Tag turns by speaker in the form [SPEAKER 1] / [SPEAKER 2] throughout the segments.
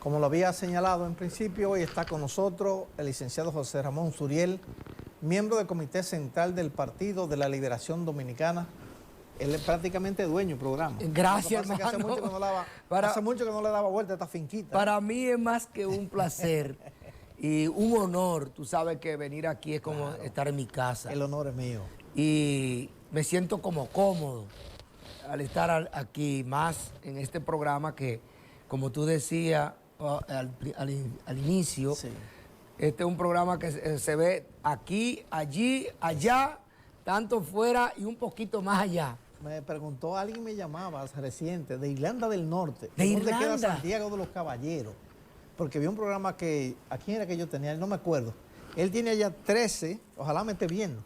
[SPEAKER 1] Como lo había señalado en principio, hoy está con nosotros el licenciado José Ramón Suriel, miembro del Comité Central del Partido de la Liberación Dominicana. Él es prácticamente dueño del programa.
[SPEAKER 2] Gracias, hermano.
[SPEAKER 1] Hace mucho que no le daba vuelta a esta finquita.
[SPEAKER 2] Para mí es más que un placer y un honor. Tú sabes que venir aquí es como estar en mi casa.
[SPEAKER 1] El honor es mío.
[SPEAKER 2] Y me siento como cómodo al estar aquí más en este programa que, como tú decías al inicio,
[SPEAKER 1] Sí.
[SPEAKER 2] este es un programa que se ve aquí, allí, allá, tanto fuera y un poquito más allá.
[SPEAKER 1] Me preguntó, alguien me llamaba reciente, de Irlanda del Norte.
[SPEAKER 2] ¿De
[SPEAKER 1] ¿Dónde
[SPEAKER 2] Irlanda?
[SPEAKER 1] queda Santiago de los Caballeros? Porque vi un programa que, ¿a quién era que yo tenía? No me acuerdo. Él tiene ya 13, ojalá me esté viendo.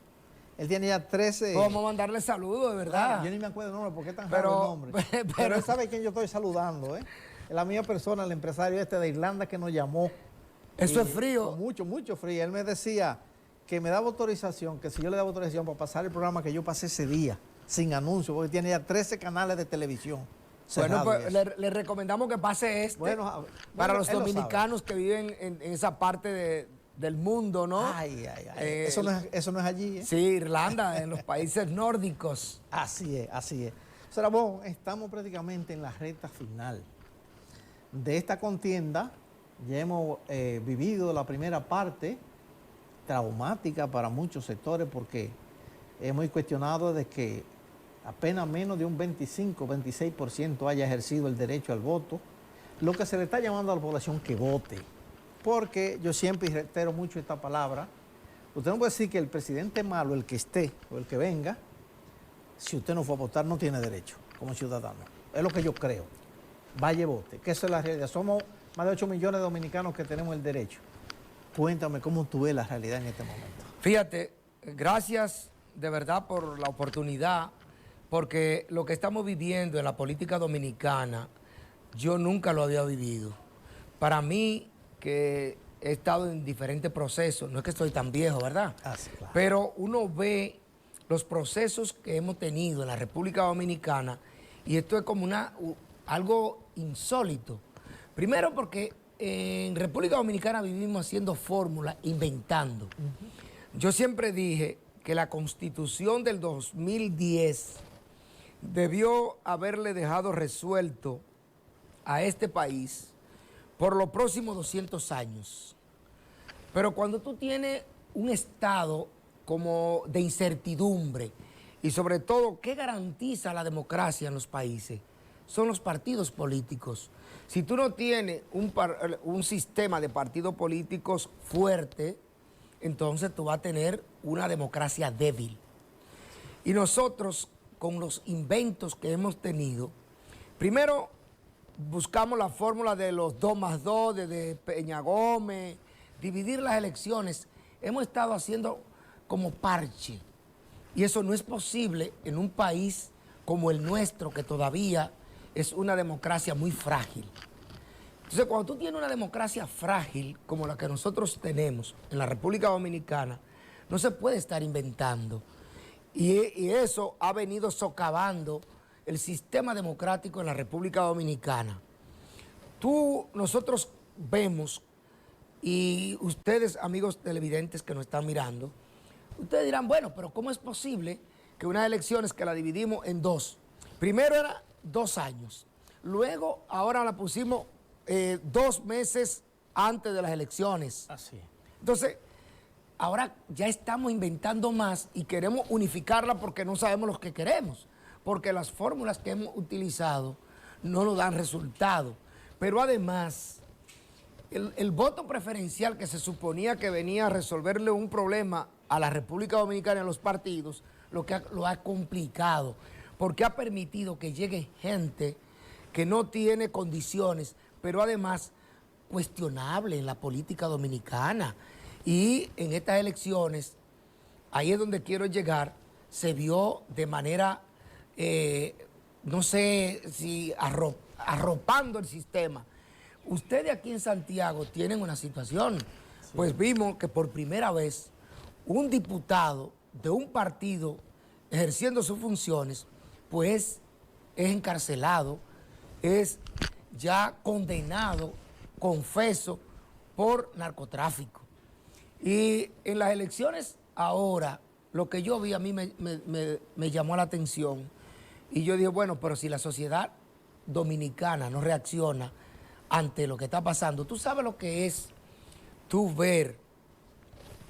[SPEAKER 1] Él tiene ya 13...
[SPEAKER 2] Vamos a mandarle saludos, de verdad.
[SPEAKER 1] Yo ni me acuerdo el nombre, porque es tan raro el nombre. Pero él sabe quién yo estoy saludando, ¿eh? Es la misma persona, el empresario este de Irlanda que nos llamó.
[SPEAKER 2] Eso es frío.
[SPEAKER 1] Mucho, mucho frío. Él me decía que me daba autorización, que si yo le daba autorización para pasar el programa que yo pasé ese día, sin anuncio, porque tiene ya 13 canales de televisión.
[SPEAKER 2] Bueno, pues le recomendamos que pase para los dominicanos que viven en esa parte del mundo, ¿no?
[SPEAKER 1] Ay. Eso no es allí, ¿eh?
[SPEAKER 2] Sí, Irlanda, en los países nórdicos.
[SPEAKER 1] Así es, así es. Ramón, estamos prácticamente en la recta final de esta contienda. Ya hemos vivido la primera parte, traumática para muchos sectores, porque hemos cuestionado de que apenas menos de un 25-26% haya ejercido el derecho al voto, lo que se le está llamando a la población que vote. Porque yo siempre reitero mucho esta palabra, usted no puede decir que el presidente es malo, el que esté o el que venga, si usted no fue a votar no tiene derecho como ciudadano. Es lo que yo creo. Vaya y vote, que esa es la realidad. Somos más de 8 millones de dominicanos que tenemos el derecho. Cuéntame cómo tú ves la realidad en este momento.
[SPEAKER 2] Fíjate, gracias de verdad por la oportunidad, porque lo que estamos viviendo en la política dominicana, yo nunca lo había vivido. Para mí, que he estado en diferentes procesos, no es que estoy tan viejo, ¿verdad?
[SPEAKER 1] Sí, claro.
[SPEAKER 2] Pero uno ve los procesos que hemos tenido en la República Dominicana y esto es como algo insólito. Primero porque en República Dominicana vivimos haciendo fórmulas, inventando. Yo siempre dije que la Constitución del 2010 debió haberle dejado resuelto a este país por los próximos 200 años. Pero cuando tú tienes un estado como de incertidumbre y sobre todo, ¿qué garantiza la democracia en los países? Son los partidos políticos. Si tú no tienes un sistema de partidos políticos fuerte, entonces tú vas a tener una democracia débil. Y nosotros, con los inventos que hemos tenido, primero buscamos la fórmula de los 2+2, de Peña Gómez, dividir las elecciones. Hemos estado haciendo como parche. Y eso no es posible en un país como el nuestro, que todavía es una democracia muy frágil. Entonces, cuando tú tienes una democracia frágil como la que nosotros tenemos en la República Dominicana, no se puede estar inventando. Y eso ha venido socavando el sistema democrático en la República Dominicana. Nosotros vemos, y ustedes, amigos televidentes que nos están mirando, ustedes dirán, bueno, pero ¿cómo es posible que unas elecciones que la dividimos en dos? Primero era 2 años, luego ahora la pusimos 2 meses antes de las elecciones.
[SPEAKER 1] Así es.
[SPEAKER 2] Entonces, ahora ya estamos inventando más y queremos unificarla porque no sabemos lo que queremos, porque las fórmulas que hemos utilizado no nos dan resultado. Pero además, el voto preferencial que se suponía que venía a resolverle un problema a la República Dominicana y a los partidos, lo ha complicado, porque ha permitido que llegue gente que no tiene condiciones, pero además cuestionable en la política dominicana. Y en estas elecciones, ahí es donde quiero llegar, se vio de manera, no sé si arropando el sistema. Ustedes aquí en Santiago tienen una situación, pues vimos que por primera vez un diputado de un partido ejerciendo sus funciones, pues es encarcelado, es ya condenado confeso por narcotráfico. Y en las elecciones ahora, lo que yo vi a mí me llamó la atención. Y yo dije, bueno, pero si la sociedad dominicana no reacciona ante lo que está pasando, tú sabes lo que es tú ver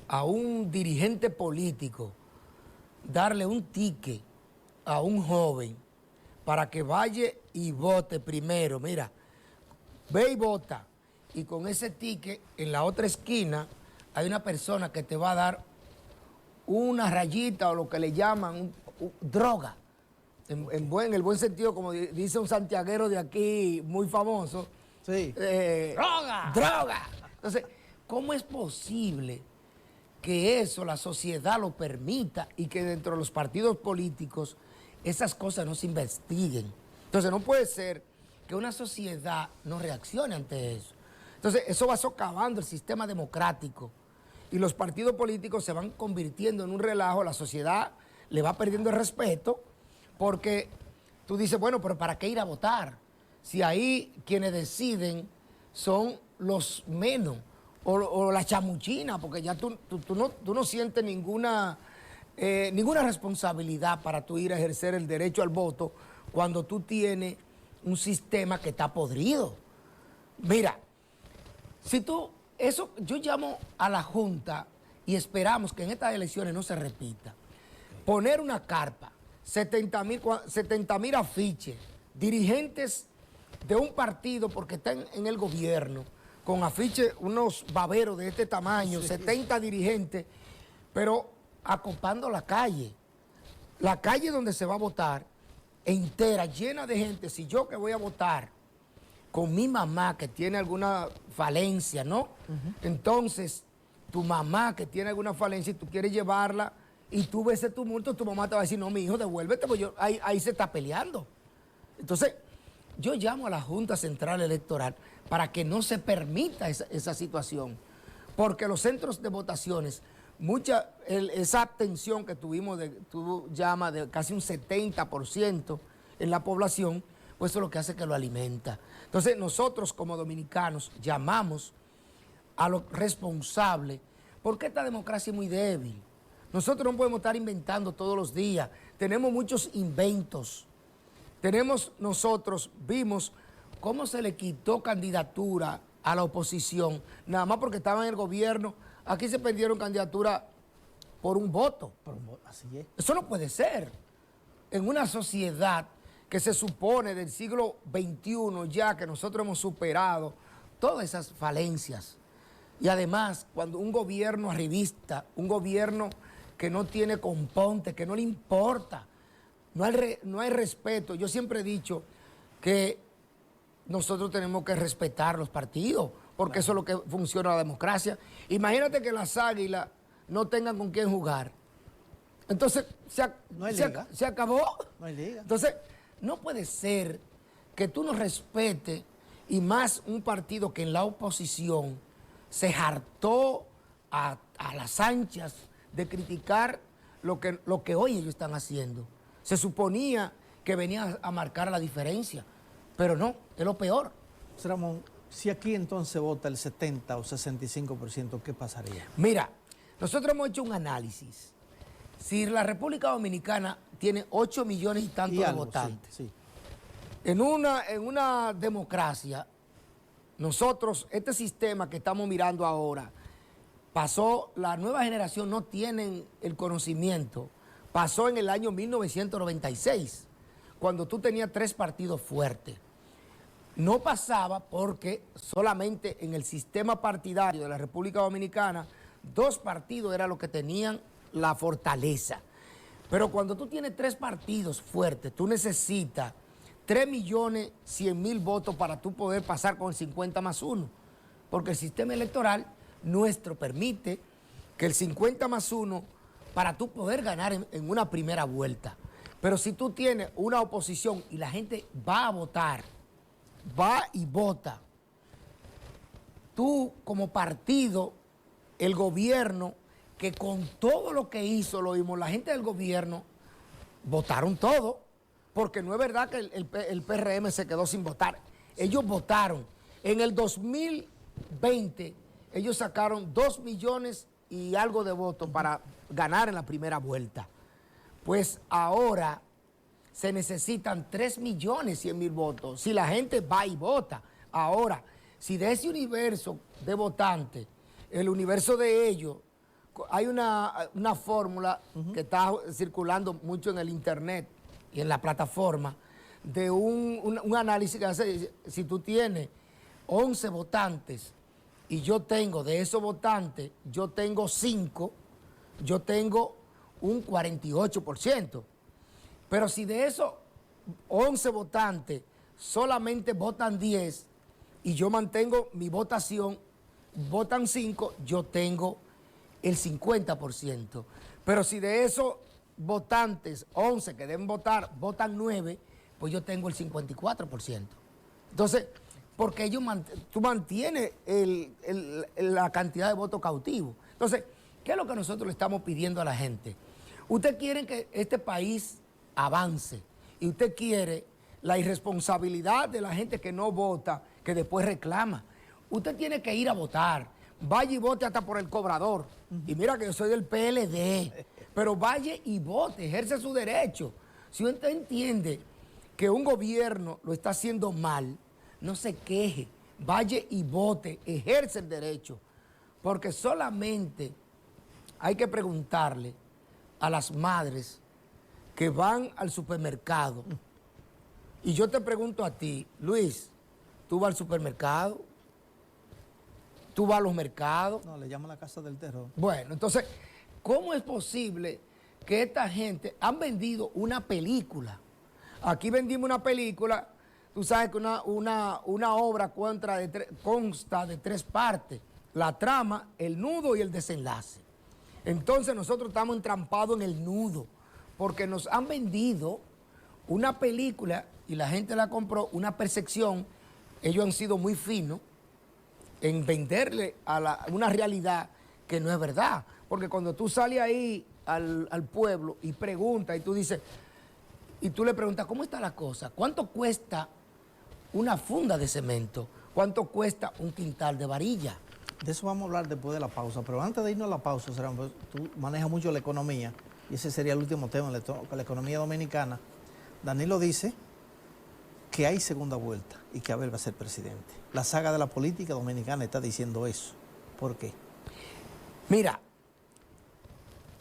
[SPEAKER 2] a un dirigente político darle un ticket a un joven para que vaya y vote primero. Mira, ve y vota. Y con ese ticket, en la otra esquina, hay una persona que te va a dar una rayita o lo que le llaman droga. En el buen sentido, como dice un santiaguero de aquí muy famoso.
[SPEAKER 1] Sí.
[SPEAKER 2] ¡Droga! ¡Droga! Entonces, ¿cómo es posible que eso la sociedad lo permita y que dentro de los partidos políticos esas cosas no se investiguen? Entonces, no puede ser que una sociedad no reaccione ante eso. Entonces, eso va socavando el sistema democrático y los partidos políticos se van convirtiendo en un relajo, la sociedad le va perdiendo el respeto porque tú dices, bueno, pero ¿para qué ir a votar? Si ahí quienes deciden son los menos o la chamuchina, porque ya tú no sientes ninguna responsabilidad para tú ir a ejercer el derecho al voto cuando tú tienes un sistema que está podrido. Mira, yo llamo a la Junta y esperamos que en estas elecciones no se repita. Poner una carpa, 70,000 afiches, dirigentes de un partido porque están en el gobierno, con afiches, unos baberos de este tamaño, sí. 70 dirigentes, pero acopando la calle donde se va a votar, entera, llena de gente. Si yo que voy a votar con mi mamá que tiene alguna falencia, ¿no? Entonces, tu mamá que tiene alguna falencia y tú quieres llevarla y tú ves ese tumulto, tu mamá te va a decir, no, mi hijo, devuélvete, pues ahí se está peleando. Entonces, yo llamo a la Junta Central Electoral para que no se permita esa situación, porque los centros de votaciones, esa abstención que tuvimos, tú llamas de casi un 70% en la población, pues eso es lo que hace que lo alimenta. Entonces nosotros como dominicanos llamamos a los responsables, porque esta democracia es muy débil. Nosotros no podemos estar inventando todos los días, tenemos muchos inventos. Vimos cómo se le quitó candidatura a la oposición, nada más porque estaban en el gobierno. Aquí se perdieron candidaturas por un voto.
[SPEAKER 1] Así es.
[SPEAKER 2] Eso no puede ser. En una sociedad que se supone del siglo XXI ya que nosotros hemos superado todas esas falencias. Y además, cuando un gobierno arribista, un gobierno que no tiene componte, que no le importa, no hay respeto. Yo siempre he dicho que nosotros tenemos que respetar los partidos, porque eso es lo que funciona la democracia. Imagínate que las Águilas no tengan con quién jugar. Entonces, se acabó.
[SPEAKER 1] No hay liga.
[SPEAKER 2] Entonces, no puede ser que tú no respetes, y más un partido que en la oposición se hartó a las anchas de criticar lo que hoy ellos están haciendo. Se suponía que venía a marcar la diferencia, pero no, es lo peor.
[SPEAKER 1] Ramón, si aquí entonces vota el 70 o 65%, ¿qué pasaría?
[SPEAKER 2] Mira, nosotros hemos hecho un análisis. Si la República Dominicana tiene 8 millones y tantos de votantes,
[SPEAKER 1] sí.
[SPEAKER 2] En una democracia, nosotros, este sistema que estamos mirando ahora, la nueva generación no tienen el conocimiento. Pasó en el año 1996, cuando tú tenías 3 partidos fuertes. No pasaba porque solamente en el sistema partidario de la República Dominicana, 2 partidos era lo que tenían la fortaleza. Pero cuando tú tienes 3 partidos fuertes, tú necesitas 3.100.000 votos para tú poder pasar con el 50+1. Porque el sistema electoral nuestro permite que el 50+1 para tú poder ganar en una primera vuelta. Pero si tú tienes una oposición y la gente va a votar, va y vota, tú como partido, el gobierno, que con todo lo que hizo, lo vimos, la gente del gobierno votaron todo, porque no es verdad que el PRM se quedó sin votar. Ellos votaron. En el 2020, ellos sacaron 2 millones y algo de votos para ganar en la primera vuelta. Pues ahora se necesitan 3.100.000 votos si la gente va y vota. Ahora, si de ese universo de votantes, el universo de ellos, hay una fórmula que está circulando mucho en el internet y en la plataforma, de un análisis que hace, si tú tienes 11 votantes y yo tengo, de esos votantes, yo tengo 5, yo tengo un 48%. Pero si de esos 11 votantes solamente votan 10 y yo mantengo mi votación, votan 5, yo tengo el 50%. Pero si de esos votantes, 11 que deben votar, votan 9, pues yo tengo el 54%. Entonces, porque tú mantienes la cantidad de votos cautivos. Entonces, ¿qué es lo que nosotros le estamos pidiendo a la gente? Usted quiere que este país avance y usted quiere la irresponsabilidad de la gente que no vota, que después reclama. Usted tiene que ir a votar. Vaya y vote hasta por el cobrador. Y mira que yo soy del PLD, pero vaya y vote, ejerce su derecho. Si usted entiende que un gobierno lo está haciendo mal, no se queje, vaya y vote, ejerce el derecho. Porque solamente hay que preguntarle a las madres que van al supermercado. Y yo te pregunto a ti, Luis, ¿tú vas al supermercado? ¿Tú vas a los mercados?
[SPEAKER 1] No, le llaman la casa del terror.
[SPEAKER 2] Bueno, entonces, ¿cómo es posible que esta gente han vendido una película? Aquí vendimos una película, tú sabes que una obra consta de 3 partes, la trama, el nudo y el desenlace. Entonces nosotros estamos entrampados en el nudo, porque nos han vendido una película y la gente la compró, una percepción. Ellos han sido muy finos en venderle a una realidad que no es verdad. Porque cuando tú sales ahí al pueblo y preguntas, y tú dices, y tú le preguntas, ¿cómo está la cosa? ¿Cuánto cuesta una funda de cemento? ¿Cuánto cuesta un quintal de varilla?
[SPEAKER 1] De eso vamos a hablar después de la pausa, pero antes de irnos a la pausa, Serán, pues, tú manejas mucho la economía, y ese sería el último tema, la economía dominicana. Danilo dice que hay segunda vuelta y que Abel va a ser presidente. La saga de la política dominicana está diciendo eso. ¿Por qué?
[SPEAKER 2] Mira,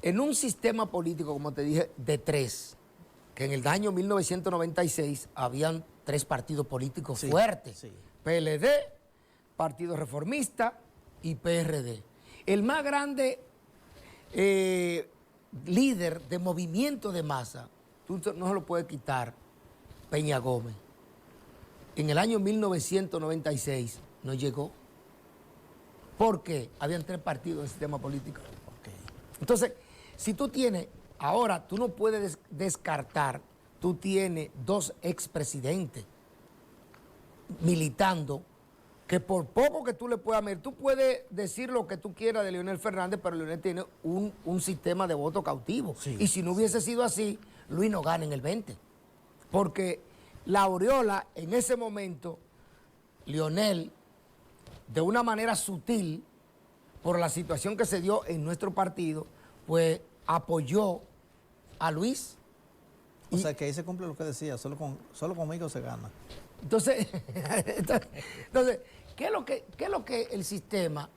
[SPEAKER 2] en un sistema político, como te dije, de 3, que en el año 1996 habían 3 partidos políticos fuertes, sí. PLD, Partido Reformista y PRD. El más grande líder de movimiento de masa, tú no se lo puedes quitar, Peña Gómez. En el año 1996 no llegó. ¿Por qué? Habían 3 partidos en el sistema político. Okay. Entonces, si tú tienes, ahora tú no puedes descartar, tú tienes 2 expresidentes militando, que por poco que tú le puedas meter, tú puedes decir lo que tú quieras de Leonel Fernández, pero Leonel tiene un sistema de voto cautivo. Sí. Y si no hubiese sido así, Luis no gana en el 20. Porque la aureola, en ese momento, Leonel, de una manera sutil, por la situación que se dio en nuestro partido, pues apoyó a Luis.
[SPEAKER 1] O sea, que ahí se cumple lo que decía, solo conmigo se gana.
[SPEAKER 2] Entonces, ¿qué es lo que el sistema,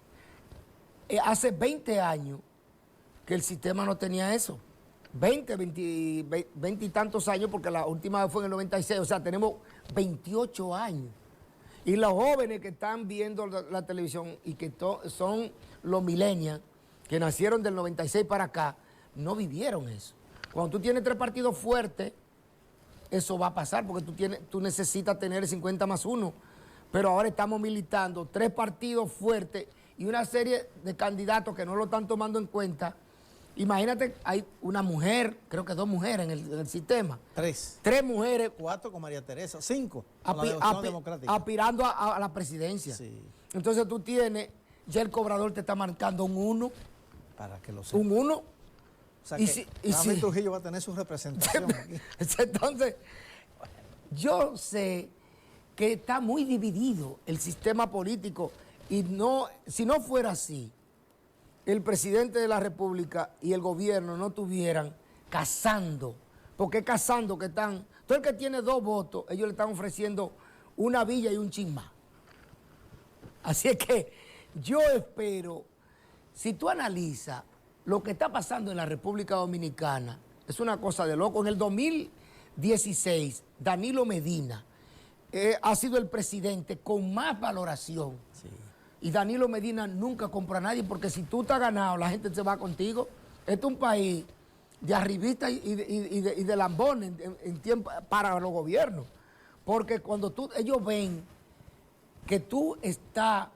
[SPEAKER 2] hace 20 años que el sistema no tenía eso? 20 y tantos años, porque la última vez fue en el 96, o sea, tenemos 28 años. Y los jóvenes que están viendo la televisión y que son los millennials, que nacieron del 96 para acá, no vivieron eso. Cuando tú tienes 3 partidos fuertes, eso va a pasar, porque tú necesitas tener el 50+1. Pero ahora estamos militando 3 partidos fuertes y una serie de candidatos que no lo están tomando en cuenta. Imagínate, hay una mujer, creo que 2 mujeres en el sistema.
[SPEAKER 1] 3.
[SPEAKER 2] 3 mujeres.
[SPEAKER 1] 4 con María Teresa. 5 con la devoción democrática.
[SPEAKER 2] Aspirando a la presidencia. Sí. Entonces tú tienes, ya el cobrador te está marcando un 1.
[SPEAKER 1] Para que lo sepa.
[SPEAKER 2] Un 1.
[SPEAKER 1] O sea que Ramón Trujillo va a tener su representación aquí.
[SPEAKER 2] Entonces, yo sé que está muy dividido el sistema político y no, si no fuera así, el presidente de la República y el gobierno no estuvieran cazando, porque es cazando que están, todo el que tiene 2 votos, ellos le están ofreciendo una villa y un chismá. Así es que yo espero, si tú analizas lo que está pasando en la República Dominicana, es una cosa de loco. En el 2016, Danilo Medina ha sido el presidente con más valoración.
[SPEAKER 1] Sí.
[SPEAKER 2] Y Danilo Medina nunca compra a nadie, porque si tú estás ganado, la gente se va contigo. Este es un país de arribistas y de lambones en tiempo para los gobiernos. Porque cuando ellos ven que tú estás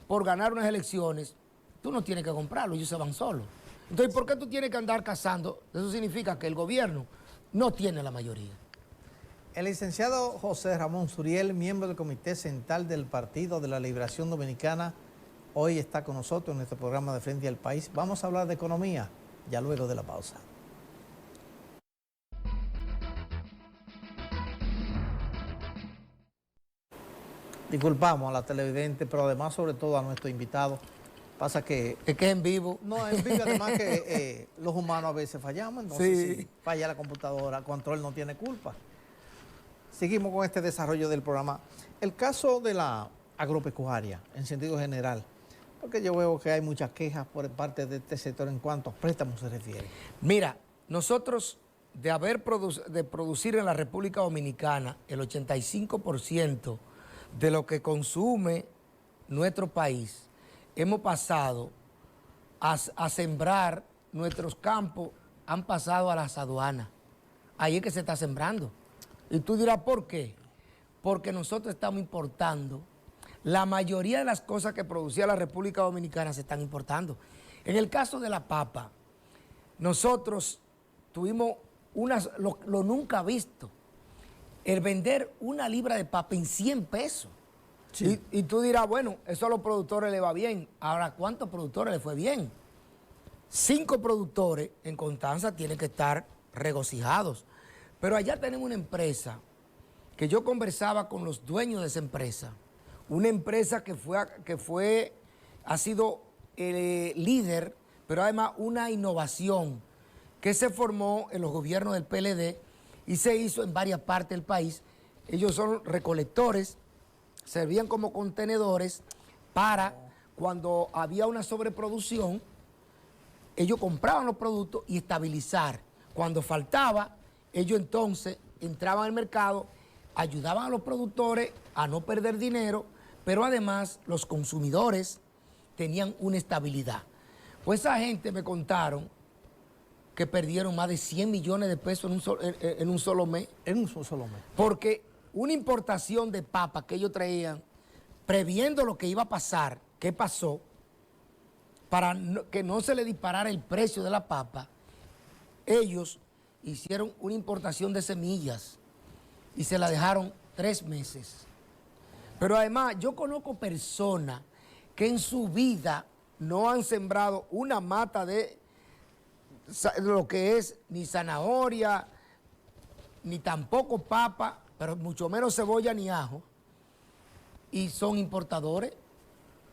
[SPEAKER 2] por ganar unas elecciones, tú no tienes que comprarlo, ellos se van solos. Entonces, ¿por qué tú tienes que andar cazando? Eso significa que el gobierno no tiene la mayoría.
[SPEAKER 1] El licenciado José Ramón Suriel, miembro del Comité Central del Partido de la Liberación Dominicana, hoy está con nosotros en nuestro programa de Frente al País. Vamos a hablar de economía, ya luego de la pausa. Disculpamos a la televidente, pero además sobre todo a nuestro invitado. Pasa que...
[SPEAKER 2] Es que es en vivo.
[SPEAKER 1] No, es en vivo, además que los humanos a veces fallamos, entonces
[SPEAKER 2] Sí.
[SPEAKER 1] si falla la computadora, control no tiene culpa. Seguimos con este desarrollo del programa. El caso de la agropecuaria, en sentido general, porque yo veo que hay muchas quejas por parte de este sector en cuanto a préstamos se refiere.
[SPEAKER 2] Mira, nosotros de producir en la República Dominicana el 85% de lo que consume nuestro país, hemos pasado a sembrar nuestros campos, han pasado a las aduanas. Ahí es que se está sembrando. Y tú dirás, ¿por qué? Porque nosotros estamos importando. La mayoría de las cosas que producía la República Dominicana se están importando. En el caso de la papa, nosotros tuvimos lo nunca visto, el vender 1 libra de papa en 100 pesos.
[SPEAKER 1] Sí.
[SPEAKER 2] Y tú dirás, bueno, eso a los productores les va bien. Ahora, ¿cuántos productores les fue bien? 5 productores en Constanza tienen que estar regocijados. Pero allá tenemos una empresa que yo conversaba con los dueños de esa empresa. Una empresa que ha sido líder, pero además una innovación que se formó en los gobiernos del PLD y se hizo en varias partes del país. Ellos son recolectores, servían como contenedores para cuando había una sobreproducción, ellos compraban los productos y estabilizar. Cuando faltaba, ellos entonces entraban al mercado, ayudaban a los productores a no perder dinero, pero además los consumidores tenían una estabilidad. Pues esa gente me contaron que perdieron más de 100 millones de pesos en un solo mes.
[SPEAKER 1] En un solo mes.
[SPEAKER 2] Porque una importación de papa que ellos traían, previendo lo que iba a pasar, ¿qué pasó? Para que no se le disparara el precio de la papa, ellos hicieron una importación de semillas y se la dejaron 3 meses. Pero además, yo conozco personas que en su vida no han sembrado una mata de lo que es ni zanahoria, ni tampoco papa, pero mucho menos cebolla ni ajo, y son importadores.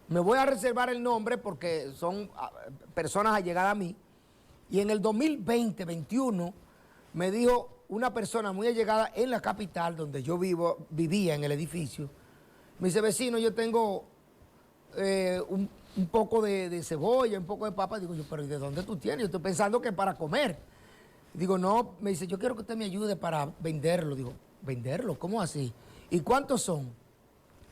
[SPEAKER 2] Me voy a reservar el nombre porque son personas allegadas a mí. Y en el 2020-21 me dijo una persona muy allegada en la capital, donde yo vivía en el edificio, me dice, vecino, yo tengo un poco de cebolla, un poco de papa. Digo yo, pero ¿y de dónde tú tienes? Yo estoy pensando que para comer. Digo, no, me dice, yo quiero que usted me ayude para venderlo. Digo, ¿venderlo? ¿Cómo así? ¿Y cuántos son?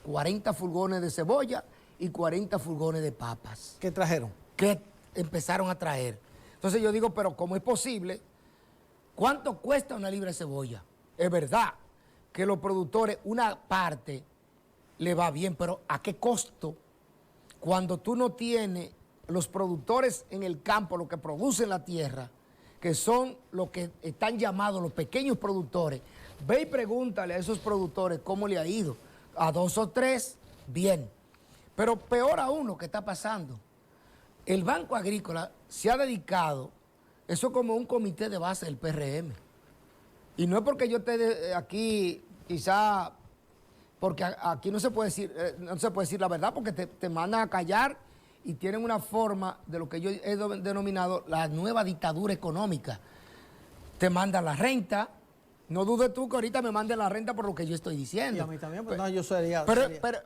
[SPEAKER 2] 40 furgones de cebolla y 40 furgones de papas.
[SPEAKER 1] ¿Qué trajeron?
[SPEAKER 2] Que empezaron a traer. Entonces yo digo, pero ¿cómo es posible? ¿Cuánto cuesta 1 libra de cebolla? Es verdad que los productores, una parte le va bien, pero ¿a qué costo? Cuando tú no tienes los productores en el campo, lo que producen la tierra, que son los que están llamados los pequeños productores, ve y pregúntale a esos productores cómo le ha ido. A 2 o 3, bien. Pero peor aún lo que está pasando. El Banco Agrícola se ha dedicado, eso como un comité de base del PRM. Y no es porque yo esté aquí quizá porque aquí no se puede decir la verdad, porque te mandan a callar y tienen una forma de lo que yo he denominado la nueva dictadura económica. Te mandan la renta, no dudes tú que ahorita me manden la renta por lo que yo estoy diciendo.
[SPEAKER 1] Y a mí también, pues no, yo sería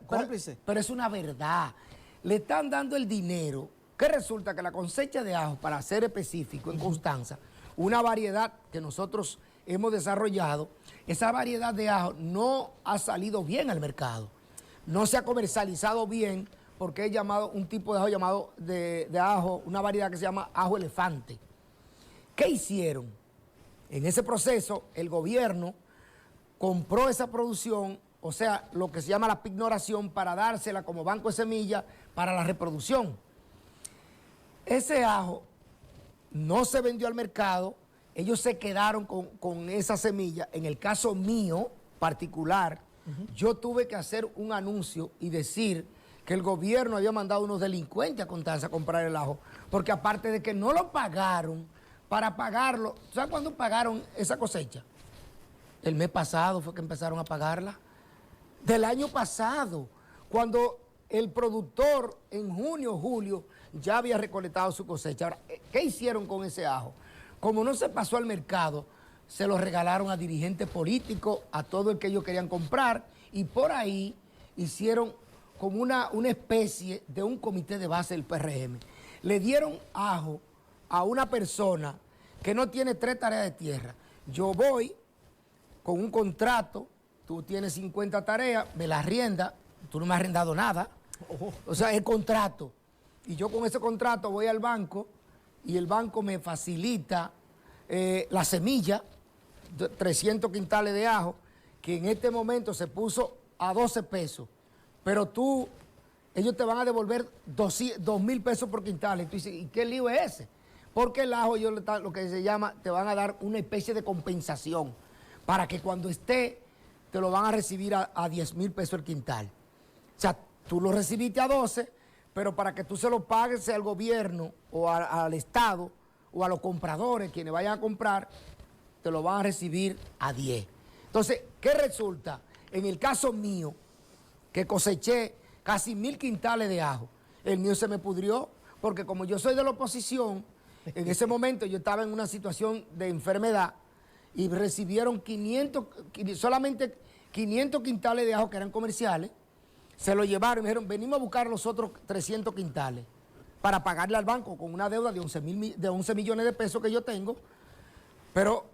[SPEAKER 1] cómplice.
[SPEAKER 2] Pero es una verdad. Le están dando el dinero, que resulta que la cosecha de ajo, para ser específico, en Constanza, una variedad que nosotros hemos desarrollado, esa variedad de ajo no ha salido bien al mercado, no se ha comercializado bien, porque es llamado un tipo de ajo llamado de ajo, una variedad que se llama ajo elefante. ¿Qué hicieron? En ese proceso, el gobierno compró esa producción, o sea, lo que se llama la pignoración, para dársela como banco de semillas para la reproducción. Ese ajo no se vendió al mercado, ellos se quedaron con esa semilla. En el caso mío particular, yo tuve que hacer un anuncio y decir que el gobierno había mandado unos delincuentes a Constanza a comprar el ajo, porque aparte de que no lo pagaron, para pagarlo, ¿sabes cuándo pagaron esa cosecha? El mes pasado fue que empezaron a pagarla. Del año pasado, cuando el productor en junio, julio, ya había recolectado su cosecha. Ahora, ¿qué hicieron con ese ajo? Como no se pasó al mercado, se lo regalaron a dirigentes políticos, a todo el que ellos querían comprar, y por ahí hicieron como una especie de un comité de base del PRM. Le dieron ajo a una persona que no tiene 3 tareas de tierra. Yo voy con un contrato, tú tienes 50 tareas, me las arriendas, tú no me has arrendado nada. O sea, el contrato. Y yo con ese contrato voy al banco y el banco me facilita la semilla, 300 quintales de ajo, que en este momento se puso a 12 pesos. Pero ellos te van a devolver 2.000 pesos por quintal. Y tú dices, ¿y qué lío es ese? Porque el ajo, lo que se llama, te van a dar una especie de compensación para que cuando esté, te lo van a recibir a 10.000 pesos el quintal. O sea, tú lo recibiste a 12, pero para que tú se lo pagues al gobierno o al Estado o a los compradores, quienes vayan a comprar, te lo van a recibir a 10. Entonces, ¿qué resulta? En el caso mío, que coseché casi 1.000 quintales de ajo, el mío se me pudrió, porque como yo soy de la oposición, en ese momento yo estaba en una situación de enfermedad y recibieron solamente 500 quintales de ajo que eran comerciales, se lo llevaron y me dijeron, venimos a buscar los otros 300 quintales para pagarle al banco con una deuda de 11 millones de pesos que yo tengo, pero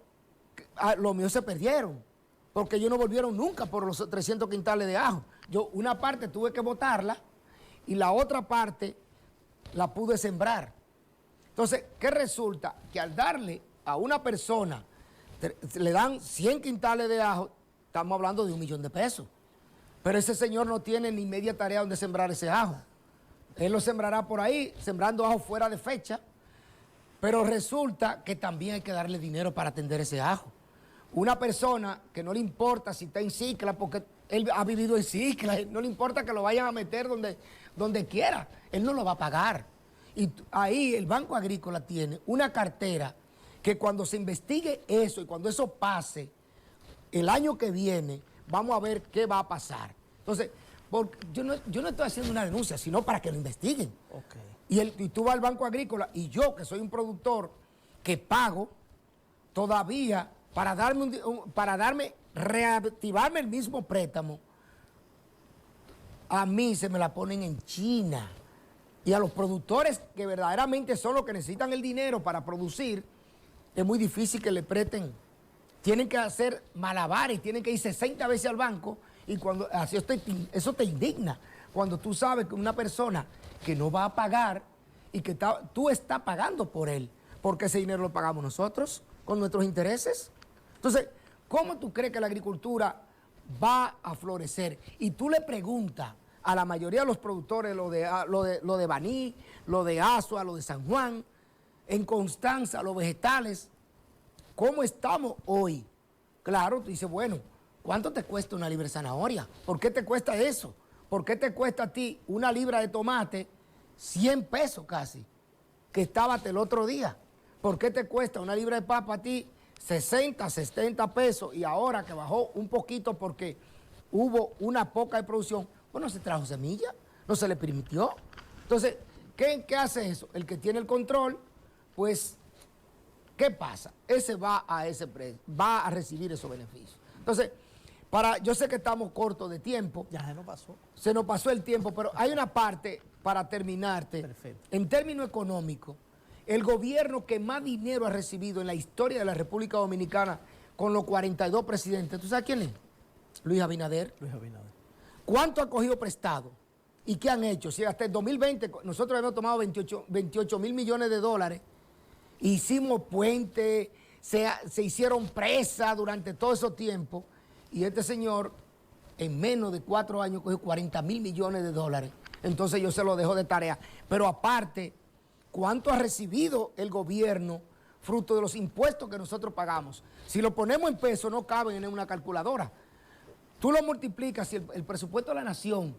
[SPEAKER 2] los míos se perdieron, porque ellos no volvieron nunca por los 300 quintales de ajo. Yo una parte tuve que botarla y la otra parte la pude sembrar. Entonces, ¿qué resulta? Que al darle a una persona, le dan 100 quintales de ajo, estamos hablando de 1 millón de pesos. Pero ese señor no tiene ni media tarea donde sembrar ese ajo. Él lo sembrará por ahí, sembrando ajo fuera de fecha, pero resulta que también hay que darle dinero para atender ese ajo. Una persona que no le importa si está en Cicla, porque él ha vivido en Cicla, no le importa que lo vayan a meter donde quiera, él no lo va a pagar. Y ahí el Banco Agrícola tiene una cartera que cuando se investigue eso y cuando eso pase, el año que viene, vamos a ver qué va a pasar. Entonces, yo no estoy haciendo una denuncia, sino para que lo investiguen. Okay. Y tú vas al Banco Agrícola y yo, que soy un productor que pago todavía para reactivarme el mismo préstamo, a mí se me la ponen en China. Y a los productores que verdaderamente son los que necesitan el dinero para producir, es muy difícil que le presten. Tienen que hacer malabares, tienen que ir 60 veces al banco y eso te indigna. Cuando tú sabes que una persona que no va a pagar y que tú estás pagando por él, porque ese dinero lo pagamos nosotros con nuestros intereses. Entonces, ¿cómo tú crees que la agricultura va a florecer? Y tú le preguntas a la mayoría de los productores, lo de Baní, lo de Azua, lo de San Juan, en Constanza, los vegetales, ¿cómo estamos hoy? Claro, tú dices, bueno, ¿cuánto te cuesta una libra de zanahoria? ¿Por qué te cuesta eso? ¿Por qué te cuesta a ti una libra de tomate 100 pesos casi, que estaba hasta el otro día? ¿Por qué te cuesta una libra de papa a ti 60, 70 pesos y ahora que bajó un poquito porque hubo una poca de producción, pues no se trajo semilla, no se le permitió. Entonces, ¿qué hace eso? El que tiene el control, pues, ¿qué pasa? Ese va a ese precio, va a recibir esos beneficios. Entonces, yo sé que estamos cortos de tiempo.
[SPEAKER 1] Ya se nos pasó.
[SPEAKER 2] Se nos pasó el tiempo, pero hay una parte para terminarte.
[SPEAKER 1] Perfecto.
[SPEAKER 2] En términos económicos, el gobierno que más dinero ha recibido en la historia de la República Dominicana con los 42 presidentes, ¿tú sabes quién es? Luis Abinader.
[SPEAKER 1] Luis Abinader.
[SPEAKER 2] ¿Cuánto ha cogido prestado? ¿Y qué han hecho? Si hasta el 2020 nosotros hemos tomado 28 mil millones de dólares, hicimos puentes, se hicieron presas durante todo ese tiempo, y este señor en menos de 4 años cogió 40 mil millones de dólares. Entonces yo se lo dejo de tarea. Pero aparte, ¿cuánto ha recibido el gobierno fruto de los impuestos que nosotros pagamos? Si lo ponemos en pesos, no caben en una calculadora. Tú lo multiplicas, si el presupuesto de la nación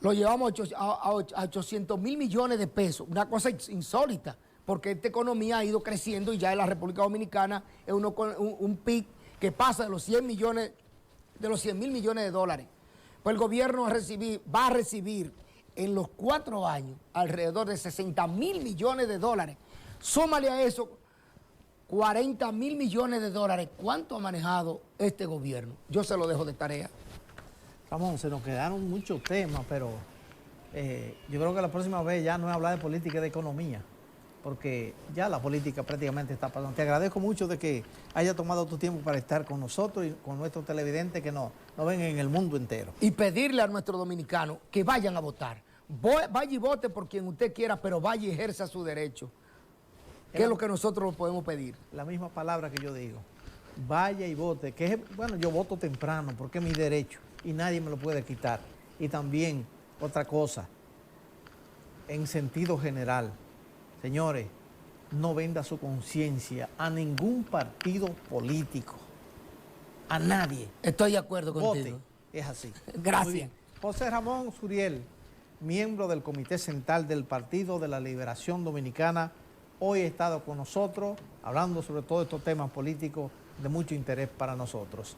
[SPEAKER 2] lo llevamos a 800 mil millones de pesos, una cosa insólita, porque esta economía ha ido creciendo y ya en la República Dominicana es un PIB que pasa de los 100 mil millones de dólares. Pues el gobierno va a recibir en los 4 años alrededor de 60 mil millones de dólares. Súmale a eso 40 mil millones de dólares. ¿Cuánto ha manejado este gobierno? Yo se lo dejo de tarea.
[SPEAKER 1] Ramón, se nos quedaron muchos temas, pero yo creo que la próxima vez ya no es hablar de política y de economía, porque ya la política prácticamente está pasando. Te agradezco mucho de que haya tomado tu tiempo para estar con nosotros y con nuestros televidentes que nos ven en el mundo entero.
[SPEAKER 2] Y pedirle a nuestros dominicanos que vayan a votar. Vaya y vote por quien usted quiera, pero vaya y ejerza su derecho. ¿Qué es lo que nosotros podemos pedir?
[SPEAKER 1] La misma palabra que yo digo. Vaya y vote, que es, bueno, yo voto temprano porque es mi derecho y nadie me lo puede quitar. Y también, otra cosa, en sentido general, señores, no venda su conciencia a ningún partido político, a nadie.
[SPEAKER 2] Estoy de acuerdo contigo.
[SPEAKER 1] Vote, es así.
[SPEAKER 2] Gracias.
[SPEAKER 1] Muy bien. José Ramón Suriel, miembro del Comité Central del Partido de la Liberación Dominicana, hoy ha estado con nosotros hablando sobre todos estos temas políticos de mucho interés para nosotros.